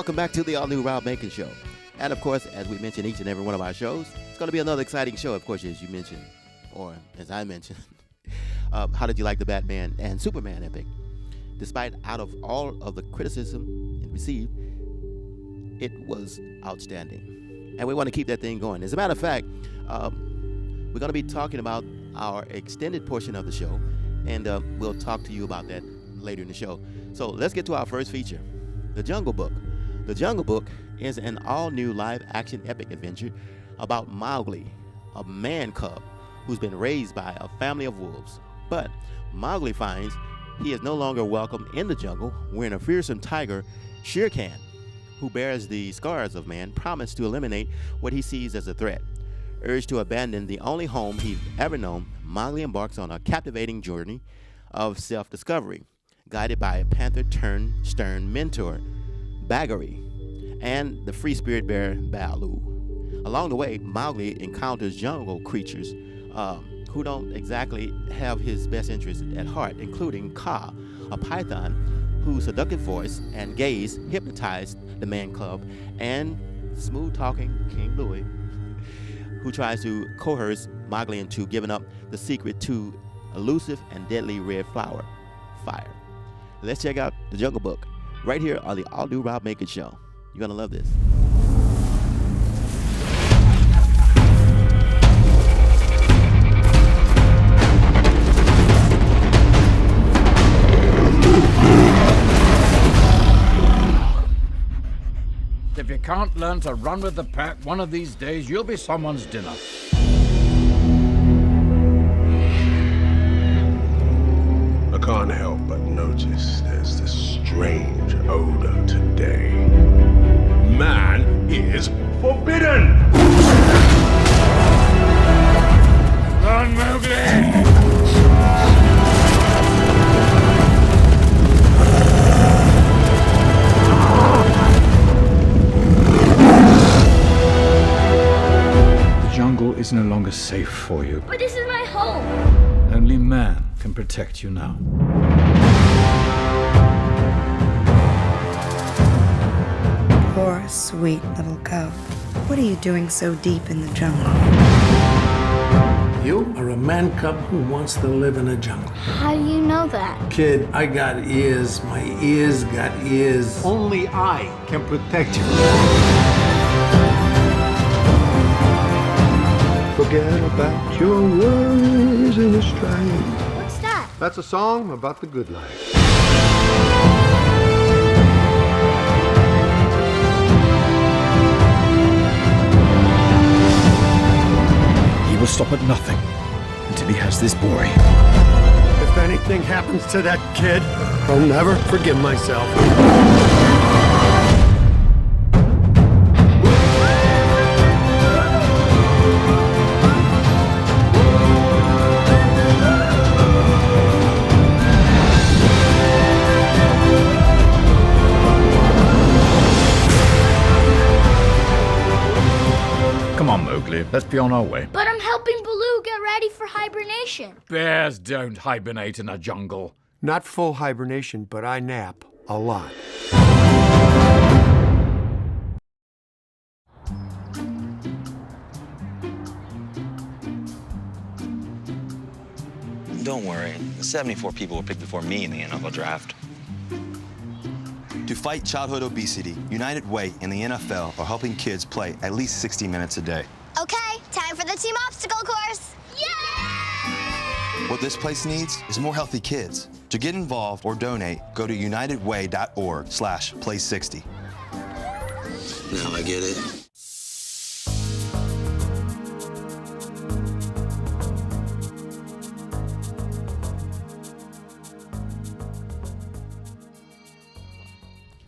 welcome back to the all-new Rob Macon Show. And, of course, as we mention each and every one of our shows, it's going to be another exciting show, of course, as you mentioned, or as I mentioned. How did you like the Batman and Superman epic? Despite out of all of the criticism it received, it was outstanding. And we want to keep that thing going. As a matter of fact, we're going to be talking about our extended portion of the show, and we'll talk to you about that later in the show. So let's get to our first feature, The Jungle Book. The Jungle Book is an all-new live-action epic adventure about Mowgli, a man cub who's been raised by a family of wolves. But Mowgli finds he is no longer welcome in the jungle when a fearsome tiger, Shere Khan, who bears the scars of man, promised to eliminate what he sees as a threat. Urged to abandon the only home he's ever known, Mowgli embarks on a captivating journey of self-discovery, guided by a panther-turned-stern mentor, Bagheera, and the free spirit bearer, Baloo. Along the way, Mowgli encounters jungle creatures who don't exactly have his best interests at heart, including Kaa, a python whose seductive voice and gaze hypnotized the man cub, and smooth-talking King Louie, who tries to coerce Mowgli into giving up the secret to elusive and deadly red flower, fire. Let's check out The Jungle Book right here on the all-new Rob Macon Show. You're going to love this. If you can't learn to run with the pack, one of these days you'll be someone's dinner. I can't help but notice there's this strange odor today. Man is forbidden! Run, Mowgli! The jungle is no longer safe for you. But this is my home. Only man can protect you now. Poor, sweet little cub. What are you doing so deep in the jungle? You are a man cub who wants to live in a jungle. How do you know that? Kid, I got ears. My ears got ears. Only I can protect you. Forget about your worries and your strife. What's that? That's a song about the good life. He will stop at nothing until he has this boy. If anything happens to that kid, I'll never forgive myself. Come on, Mowgli, let's be on our way. But I'm helping Baloo get ready for hibernation. Bears don't hibernate in a jungle. Not full hibernation, but I nap a lot. Don't worry, 74 people were picked before me in the NFL draft. To fight childhood obesity, United Way and the NFL are helping kids play at least 60 minutes a day. Okay, time for the team obstacle course. Yay! What this place needs is more healthy kids. To get involved or donate, go to unitedway.org/play60. Now I get it.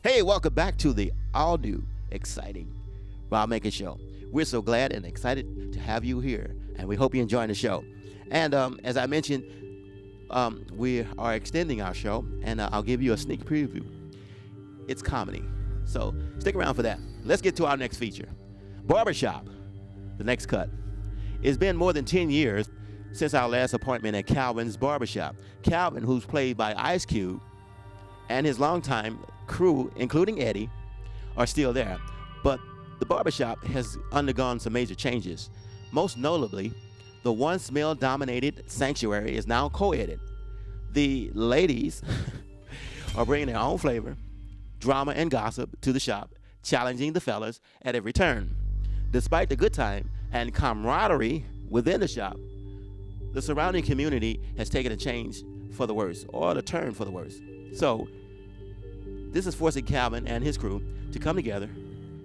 Hey, welcome back to the all-new, exciting Rob Macon Show. We're so glad and excited to have you here, and we hope you're enjoying the show. And as I mentioned, we are extending our show, and I'll give you a sneak preview. It's comedy, so stick around for that. Let's get to our next feature, Barbershop, the next cut. It's been more than 10 years since our last appointment at Calvin's Barbershop. Calvin, who's played by Ice Cube, and his longtime crew, including Eddie, are still there. But the barbershop has undergone some major changes. Most notably, the once male-dominated sanctuary is now co-eded. The ladies are bringing their own flavor, drama, and gossip to the shop, challenging the fellas at every turn. Despite the good time and camaraderie within the shop, the surrounding community has taken a change for the worse, or a turn for the worse. So, this is forcing Calvin and his crew to come together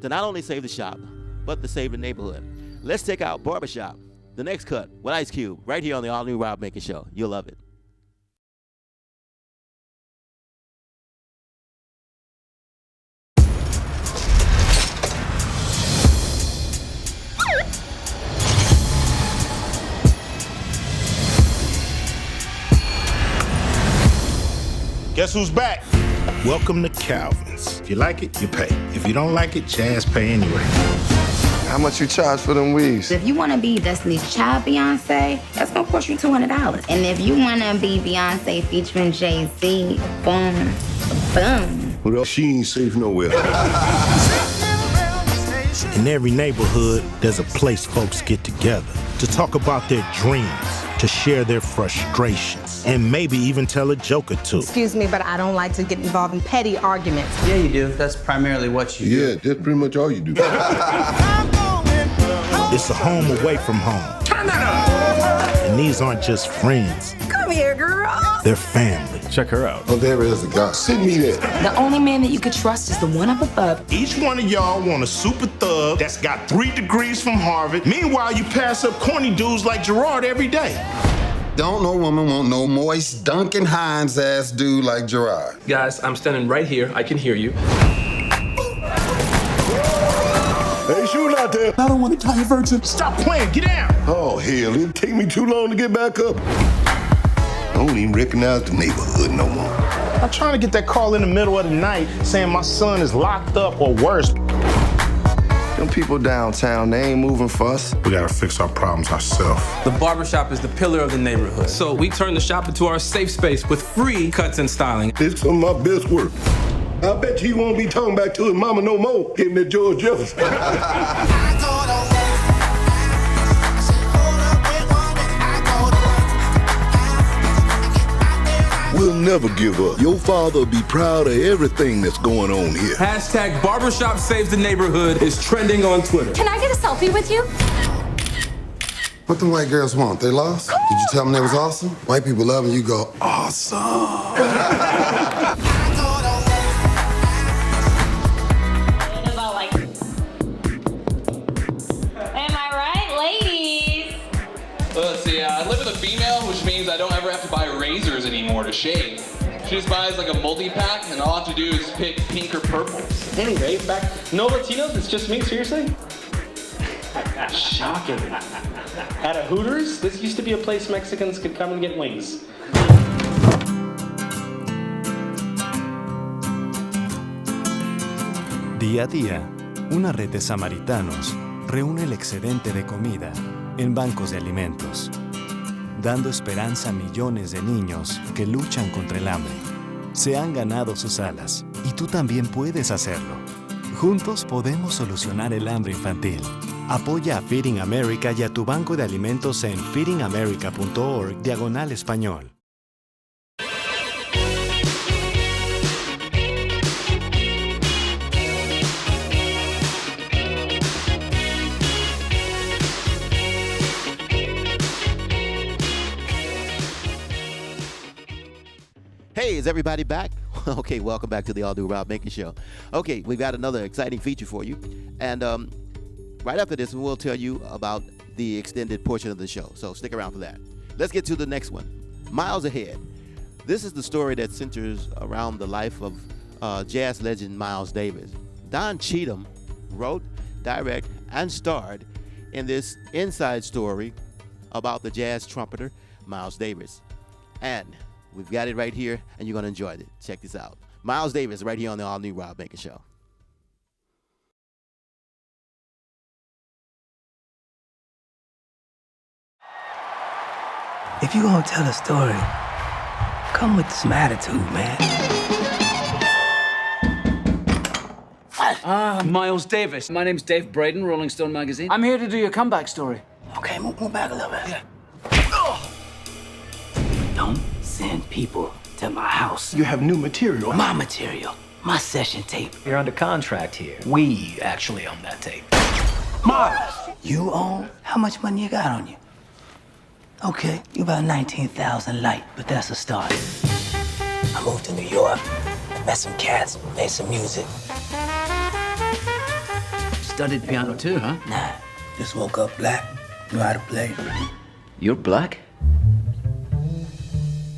to not only save the shop, but to save the neighborhood. Let's check out Barbershop, the next cut with Ice Cube, right here on the all-new Rob Macon Show. You'll love it. Guess who's back? Welcome to Calvin's. If you like it, you pay. If you don't like it, Jazz pay anyway. How much you charge for them weaves? If you want to be Destiny's Child Beyonce, that's going to cost you $200. And if you want to be Beyonce featuring Jay-Z, boom, boom. Well, she ain't safe nowhere. In every neighborhood, there's a place folks get together to talk about their dreams, to share their frustrations, and maybe even tell a joke or two. Excuse me, but I don't like to get involved in petty arguments. Yeah, you do. That's primarily what you do. Yeah, that's pretty much all you do. It's a home away from home. Turn that up! And these aren't just friends. Come here, girl. They're family. Check her out. Oh, there is a guy. Send me there. The only man that you could trust is the one up above. Each one of y'all want a super thug that's got 3 degrees from Harvard. Meanwhile, you pass up corny dudes like Gerard every day. Don't no woman want no moist, Duncan Hines ass dude like Gerard. Guys, I'm standing right here. I can hear you. Hey, shooting out there. I don't want to divert him. Stop playing. Get down. Oh, hell, it'll take me too long to get back up. I don't even recognize the neighborhood no more. I'm trying to get that call in the middle of the night saying my son is locked up or worse. Them people downtown, they ain't moving for us. We gotta fix our problems ourselves. The barbershop is the pillar of the neighborhood. So we turn the shop into our safe space with free cuts and styling. It's some of my best work. I bet he won't be talking back to his mama no more. Him and George Jefferson. We'll never give up. Your father will be proud of everything that's going on here. Hashtag Barbershop Saves the Neighborhood is trending on Twitter. Can I get a selfie with you? What the white girls want? They lost? Did you tell them they was awesome? White people love when you go, awesome. Let's see, I live with a female, which means I don't ever have to buy razors anymore to shave. She just buys like a multi-pack, and all I have to do is pick pink or purple. Anyway, no Latinos? It's just me, seriously? Shocking. At a Hooters, this used to be a place Mexicans could come and get wings. Día a día, una red de samaritanos reúne el excedente de comida en bancos de alimentos, dando esperanza a millones de niños que luchan contra el hambre. Se han ganado sus alas y tú también puedes hacerlo. Juntos podemos solucionar el hambre infantil. Apoya a Feeding America y a tu banco de alimentos en feedingamerica.org/español. Hey, is everybody back? Okay, welcome back to the all-new Rob Macon Show. Okay, we've got another exciting feature for you. And right after this, we'll tell you about the extended portion of the show. So stick around for that. Let's get to the next one. Miles Ahead. This is the story that centers around the life of jazz legend Miles Davis. Don Cheadle wrote, directed, and starred in this inside story about the jazz trumpeter Miles Davis. And we've got it right here, and you're going to enjoy it. Check this out. Miles Davis right here on the all-new Rob Macon Show. If you're going to tell a story, come with some attitude, man. What? Miles Davis. My name's Dave Braden, Rolling Stone magazine. I'm here to do your comeback story. Okay, move back a little bit. Yeah. Don't send people to my house. You have new material. My material. My session tape. You're under contract here. We actually own that tape. Miles! You own? How much money you got on you? Okay, you about 19,000 light, but that's a start. I moved to New York, met some cats, made some music. Studied piano too, huh? Nah, just woke up black, knew how to play. You're black?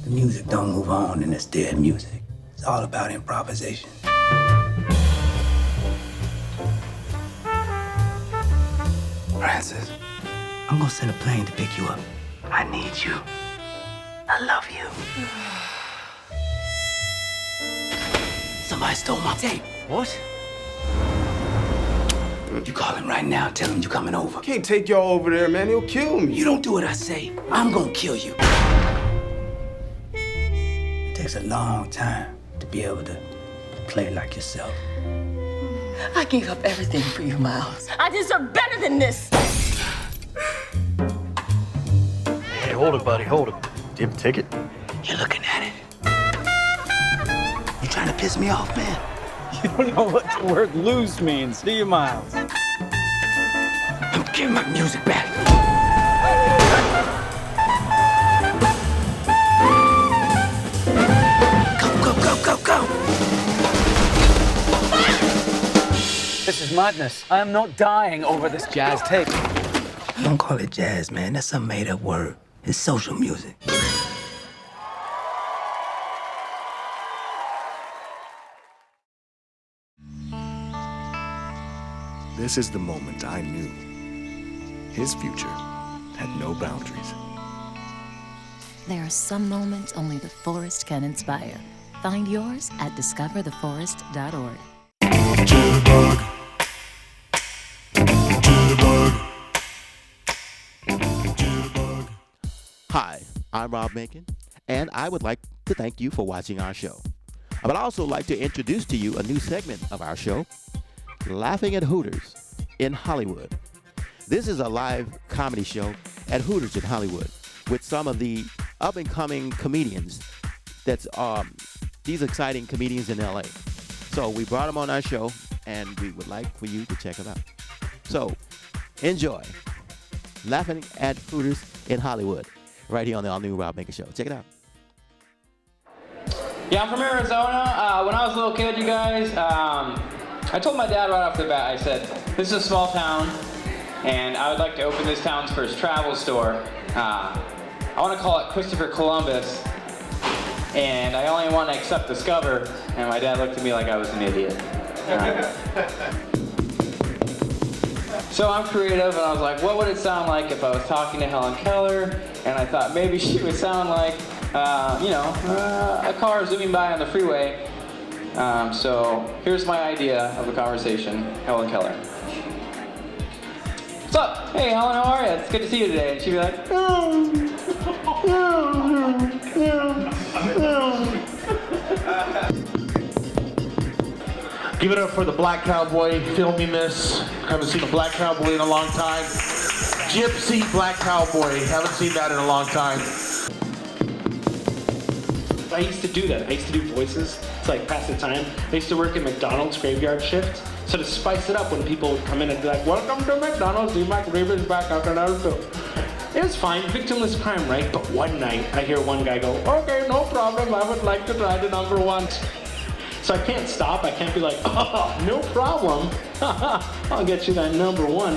The music don't move on and it's dead music. It's all about improvisation. Francis, I'm gonna send a plane to pick you up. I need you. I love you. Somebody stole my tape. What? You call him right now, tell him you coming over. Can't take y'all over there, man. He'll kill me. You don't do what I say, I'm gonna kill you. It takes a long time to be able to play like yourself. I gave up everything for you, Miles. I deserve better than this. Hey, hold it, buddy, hold it. Do you have a ticket? You're looking at it. You trying to piss me off, man? You don't know what the word lose means, do you, Miles? I'm giving my music back. Go. This is madness. I am not dying over this jazz tape. Don't call it jazz, man. That's some made-up word. It's social music. This is the moment I knew his future had no boundaries. There are some moments only the forest can inspire. Find yours at discovertheforest.org. Jitterbug. Hi, I'm Rob Macon, and I would like to thank you for watching our show. I would also like to introduce to you a new segment of our show, Laughing at Hooters in Hollywood. This is a live comedy show at Hooters in Hollywood with some of the up-and-coming comedians that's these exciting comedians in LA. So we brought them on our show, and we would like for you to check them out. So enjoy Laughing at Hooters in Hollywood right here on the all-new Rob Macon Show. Check it out. Yeah, I'm from Arizona. When I was a little kid, you guys, I told my dad right off the bat, I said, this is a small town, and I would like to open this town's first travel store. I want to call it Christopher Columbus, and I only want to accept Discover, and my dad looked at me like I was an idiot. So I'm creative, and I was like, what would it sound like if I was talking to Helen Keller? And I thought maybe she would sound like, a car zooming by on the freeway. So here's my idea of a conversation, Helen Keller. What's up? Hey, Helen, how are you? It's good to see you today. And she'd be like, Give it up for the black cowboy filming this. Haven't seen a black cowboy in a long time. Gypsy black cowboy. Haven't seen that in a long time. I used to do that. I used to do voices to like pass the time. I used to work at McDonald's graveyard shift. So to spice it up when people would come in and be like, welcome to McDonald's, the McRib is back, how can I help you? It was fine, victimless crime, right? But one night, I hear one guy go, okay, no problem, I would like to try the number one. So I can't stop, I can't be like, oh, no problem. I'll get you that number one.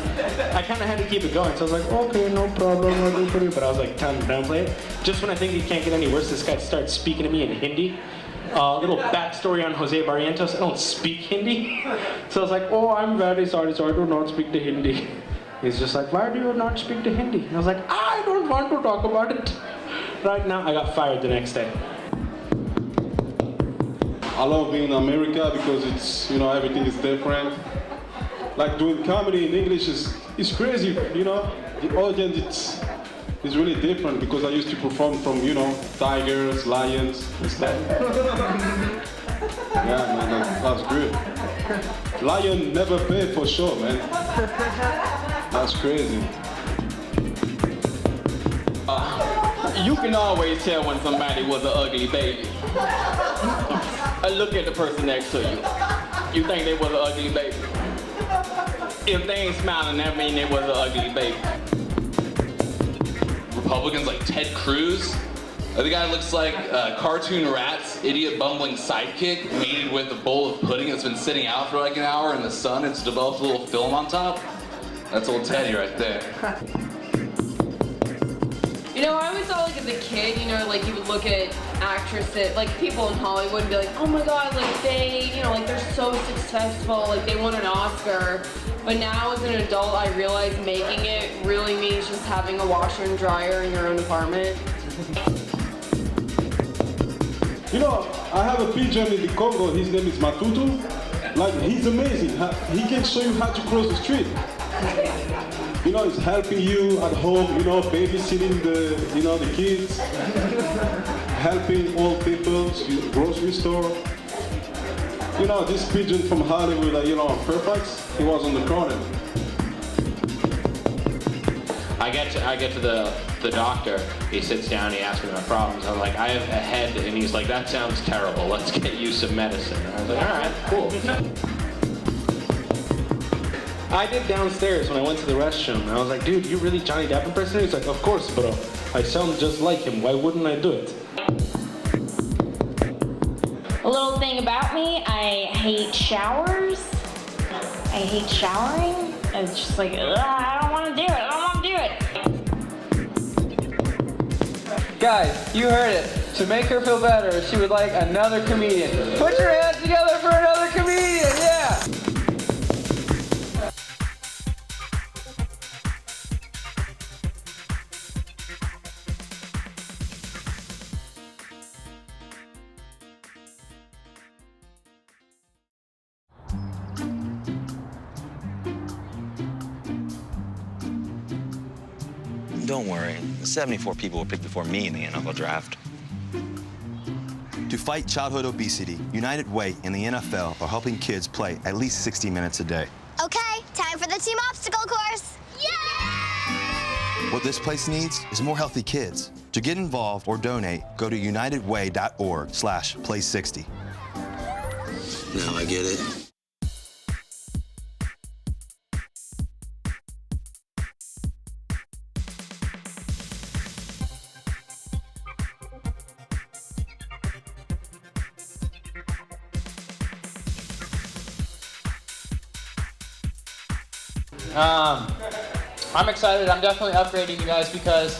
I kind of had to keep it going, so I was like, okay, no problem, I'll do for you. But I was like, time to downplay it. Just when I think it can't get any worse, this guy starts speaking to me in Hindi. Little backstory on Jose Barrientos, I don't speak Hindi. So I was like, oh, I'm very sorry, so I do not speak the Hindi. He's just like, why do you not speak the Hindi? And I was like, I don't want to talk about it. Right now, I got fired the next day. I love being in America because it's, everything is different. Like doing comedy in English is crazy, The audience it's really different because I used to perform from, tigers, lions, and stuff. Yeah, man, that's good. Lion never pay for sure, man. That's crazy. You can always tell when somebody was an ugly baby. Look at the person next to you. You think they was an ugly baby? If they ain't smiling, that means they was an ugly baby. Republicans like Ted Cruz. The guy looks like a cartoon rat's idiot bumbling sidekick mated with a bowl of pudding that's been sitting out for like an hour in the sun. It's developed a little film on top. That's old Teddy right there. You know, I always thought, like, as a kid, you know, like, you would look at actresses, like, people in Hollywood and be like, oh my God, like, they, you know, like, they're so successful, like, they won an Oscar. But now, as an adult, I realize making it really means just having a washer and dryer in your own apartment. You know, I have a pigeon in the Congo, his name is Matutu. Like, he's amazing. He can show you how to cross the street. You know, it's helping you at home, you know, babysitting the kids, helping old people, grocery store. You know, this pigeon from Hollywood, you know, Fairfax, he was on the corner. I get to the doctor, he sits down, he asks me my problems. I'm like, I have a head, and he's like, that sounds terrible, let's get you some medicine. And I was like, all right, cool. I did downstairs when I went to the restroom, and I was like, dude, you really Johnny Depp impersonator? He's like, of course, bro. I sound just like him, why wouldn't I do it? A little thing about me, I hate showers. I hate showering. It's just like, I don't want to do it. I don't want to do it. Guys, you heard it. To make her feel better, she would like another comedian. Put your hands together for another comedian, yeah! Don't worry, 74 people were picked before me in the NFL draft. To fight childhood obesity, United Way and the NFL are helping kids play at least 60 minutes a day. Okay, time for the team obstacle course. Yay! What this place needs is more healthy kids. To get involved or donate, go to unitedway.org/play60. Now I get it. I'm excited. I'm definitely upgrading you guys because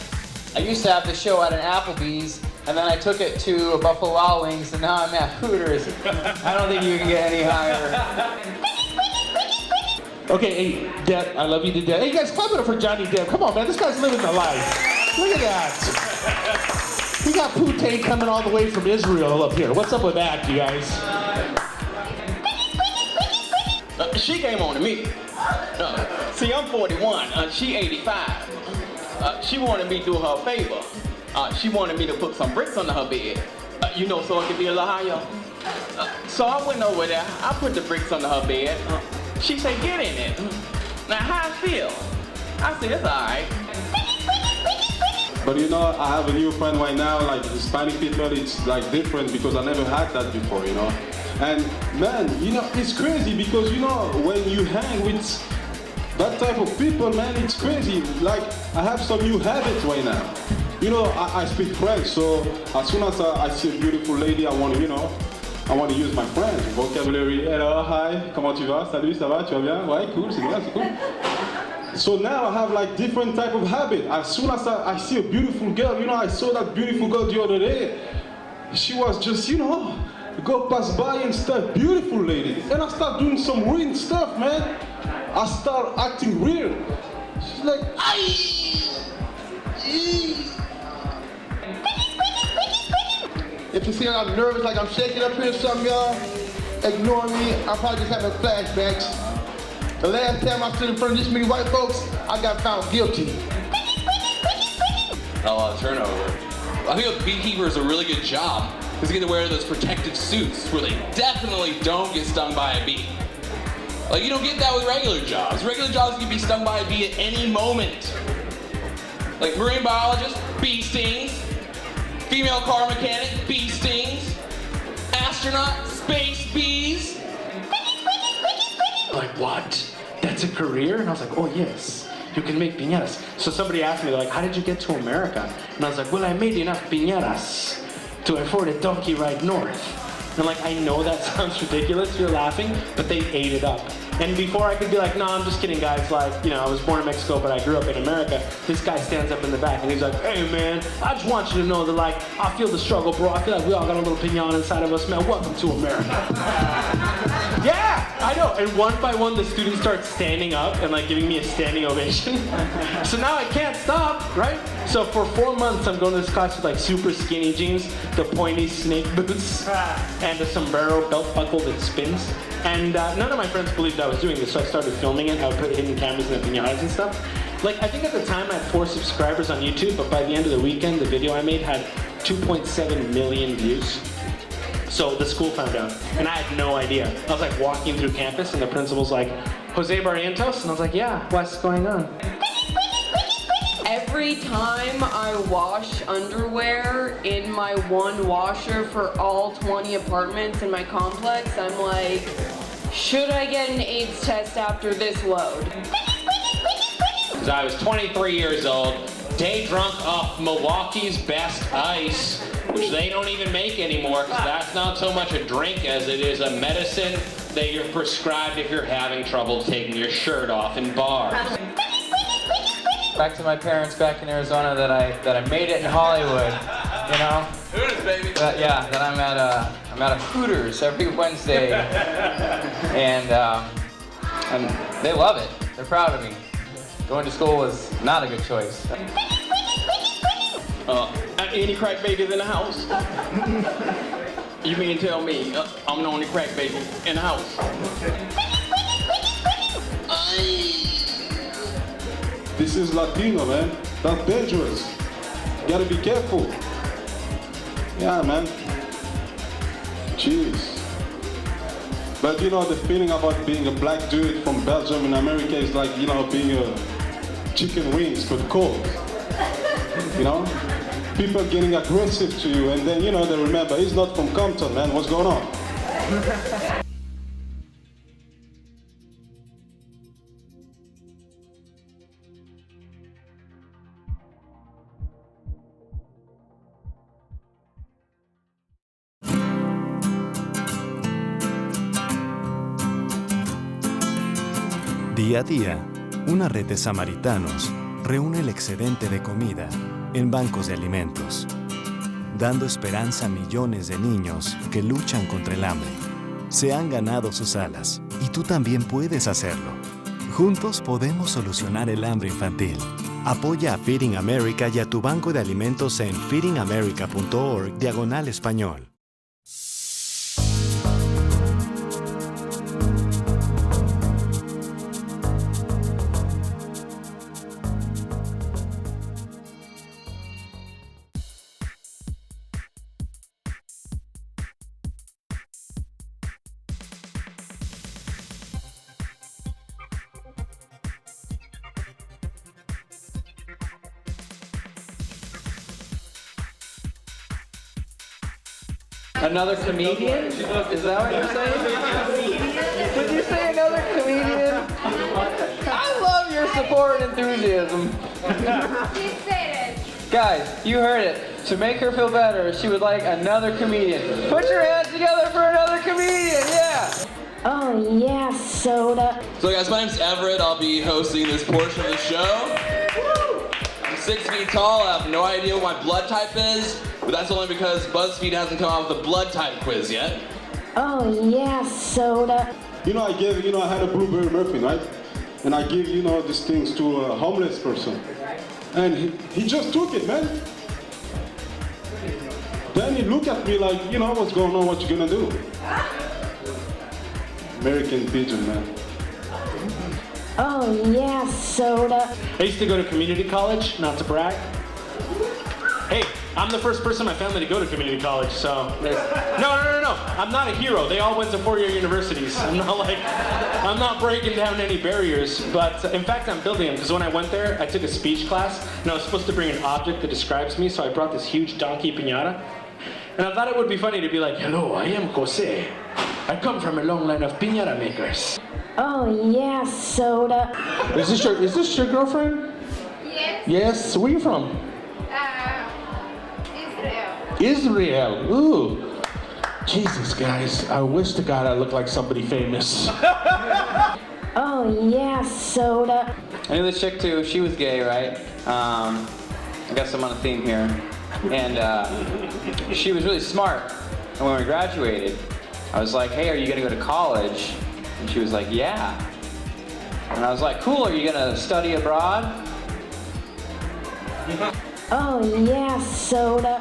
I used to have the show at an Applebee's, and then I took it to a Buffalo Wild Wings, and now I'm at Hooters. I don't think you can get any higher. Okay, hey, Depp, I love you to death. Hey, guys, clap it up for Johnny Depp. Come on, man, this guy's living the life. Look at that. He got poutine coming all the way from Israel up here. What's up with that, you guys? She came on to me. See, I'm 41, she 85. She wanted me to do her a favor. She wanted me to put some bricks under her bed, you know, so it could be a little higher. So I went over there, I put the bricks under her bed. She said, get in it. Now, how I feel? I said, it's all right. But you know, I have a new friend right now, like Hispanic people, it's like different because I never had that before, you know. And man, you know, it's crazy because, you know, when you hang with that type of people, man, it's crazy. Like, I have some new habits right now. You know, I speak French, so as soon as I see a beautiful lady, I want to, you know, I want to use my French vocabulary. Hello, hi, comment tu vas? Salut, ça va? Tu vas bien? Ouais, cool, c'est bien, c'est cool. So now I have like different type of habit. As soon as I see a beautiful girl, you know, I saw that beautiful girl the other day. She was just, you know, go pass by and stuff, beautiful lady. And I start doing some weird stuff, man. I start acting weird. She's like, If you feel I'm nervous, like I'm shaking up here or something, y'all, ignore me. I'm probably just having flashbacks. The last time I stood in front of this many white folks, I got found guilty. Not a lot of turnover. I think a beekeeper is a really good job. is getting to wear those protective suits where they definitely don't get stung by a bee. Like, you don't get that with regular jobs. Regular jobs can be stung by a bee at any moment. Like marine biologist, bee stings. Female car mechanic, bee stings. Astronaut, space bees. Like, what? That's a career? And I was like, oh yes, you can make piñatas. So somebody asked me, like, how did you get to America? And I was like, well, I made enough piñatas to afford a donkey ride north. And like, I know that sounds ridiculous, you're laughing, but they ate it up. And before I could be like, no, I'm just kidding, guys. Like, you know, I was born in Mexico, but I grew up in America. This guy stands up in the back and he's like, hey, man, I just want you to know that, like, I feel the struggle, bro. I feel like we all got a little piñata inside of us, man. Welcome to America. Yeah, I know. And one by one, the students start standing up and, like, giving me a standing ovation. So now I can't stop, right? So for 4 months, I'm going to this class with, like, super skinny jeans, the pointy snake boots, and a sombrero belt buckle that spins. And none of my friends believed I was doing this, so I started filming it. I would put hidden cameras in the piñatas and stuff. Like, I think at the time I had 4 subscribers on YouTube, but by the end of the weekend, the video I made had 2.7 million views. So the school found out, and I had no idea. I was like walking through campus, and the principal's like, Jose Barrientos? And I was like, yeah, what's going on? Every time I wash underwear in my one washer for all 20 apartments in my complex, I'm like, should I get an AIDS test after this load? Because I was 23 years old, day drunk off Milwaukee's Best Ice, which they don't even make anymore, because that's not so much a drink as it is a medicine that you're prescribed if you're having trouble taking your shirt off in bars. Back to my parents back in Arizona that I made it in Hollywood, you know? Hooters, baby. Yeah, that I'm at a Hooters every Wednesday, and they love it. They're proud of me. Going to school was not a good choice. Any crack babies in the house? You mean tell me I'm the only crack baby in the house? This is Latino, man. That's dangerous. You gotta be careful. Yeah, man. Jeez. But you know, the feeling about being a black dude from Belgium in America is like, you know, being a chicken wings but cold. You know? People getting aggressive to you, and then, you know, they remember, he's not from Compton, man. What's going on? Día a día, una red de samaritanos reúne el excedente de comida en bancos de alimentos, dando esperanza a millones de niños que luchan contra el hambre. Se han ganado sus alas y tú también puedes hacerlo. Juntos podemos solucionar el hambre infantil. Apoya a Feeding America y a tu banco de alimentos en feedingamerica.org/español. Another comedian? Is that what you're saying? Did you say another comedian? I love your support and enthusiasm. Guys, you heard it. To make her feel better, she would like another comedian. Put your hands together for another comedian, yeah! Oh, yeah, soda. So guys, my name's Everett. I'll be hosting this portion of the show. I'm 6 feet tall. I have no idea what my blood type is, but that's only because BuzzFeed hasn't come out with a blood type quiz yet. Oh, yeah, soda. You know, I had a blueberry muffin, right? And I give, these things to a homeless person. And he just took it, man. Then he looked at me like, what's going on, what you gonna do? American pigeon, man. Oh, yeah, soda. I used to go to community college, not to brag. Hey, I'm the first person in my family to go to community college, so no. I'm not a hero. They all went to 4-year universities. I'm not breaking down any barriers, but in fact, I'm building them, because when I went there, I took a speech class, and I was supposed to bring an object that describes me, so I brought this huge donkey piñata, and I thought it would be funny to be like, hello, I am Jose. I come from a long line of piñata makers. Oh yeah, soda. Is this your girlfriend? Yes. Yes. Where are you from? Israel. Israel. Ooh. Jesus, guys. I wish to God I looked like somebody famous. Oh yeah, soda. I knew this chick too. She was gay, right? I guess I'm on a theme here. And she was really smart. And when we graduated, I was like, hey, are you gonna go to college? And she was like, yeah. And I was like, cool, are you gonna study abroad? Oh yeah, soda.